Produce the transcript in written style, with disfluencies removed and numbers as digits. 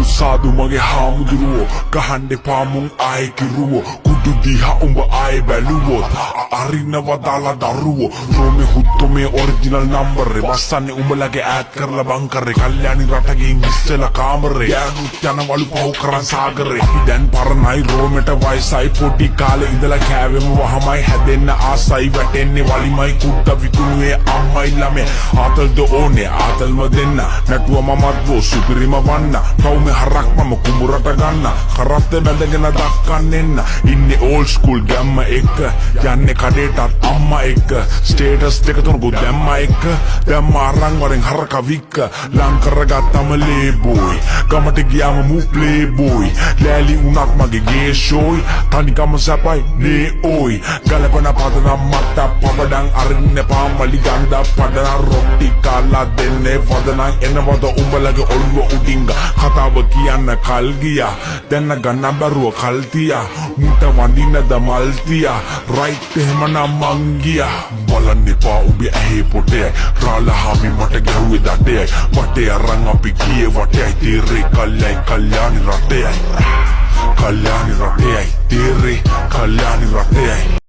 සාදු මගේ හාමුදුරුවෝ ගහන්න එපා මුන් ආයේ කිරුවෝ කුඩු දිහා උඹ ආයේ බැලුවොත් අරිනවා දාලා දරුවෝ රෝමේ හුත්තොමේ ඔරිජිනල් නම්බර් එක වස්සන්නේ උඹලගේ ඈඩ් කරලා බංකරේ කල්යාණි රටකින් ඉස්සෙලා කාමරේ යනුත් යනවලු පහු කරන් සාගරේ අපි දැන් පරණයි රෝමෙට වයසයි පොඩි කාලේ ඉඳලා කෑවෙම වහමයි හැදෙන්න ආසයි වැටෙන්නේ වලිමයි කුඩ විකුණුවේ අම්මයි ළමේ ආතල්ද ඕනේ ආතල්ම දෙන්න නැටුව මමත් වෝ සුපිරිම වන්න තවුමේ හරක් මම කුඹුරට ගන්න කරත්තේ බැඳගෙන දක්කන්න එන්න ඉන්නේ ඕල්ඩ් ස්කූල් ගැම්ම එක යන්නේ කඩේටත් අම්මා එක්ක ස්ටේටස් දෙක තුනක දැම්ම එක්ක දැම්ම අරන් වරෙන් හරක වික්ක ලං කරගත්තම ලේබෝයි ගමට ගියාම මූ ප්ලේ බෝයි ලෑලි උනත් මගේ ගේ ෂෝයි තනිකම සැපයි නේ ඕයි ගලපන පදනම් මට පබඩන් අරින්න පාමලි ගන්ද පඩන රොට්ටි කාලා දෙන්නේ වදනන් එනවද උඹලගේ ඔළුව උඩින්ග කතාව කියන්න කල් ගියා දැන්න ගන්න බරුව කල් තියා මුට වඳින්නද මල් තියා රයිට් එහෙමනම් මං ගියා බලන්න එපා උඹේ ඇහි පොටේ රාලහාමි මට ගැහුවේ දඩේ වටේ අරන් අපි ගියේ වටේ තීරේ කල්යාණි රටේ තීරේ කල්යාණි රටේ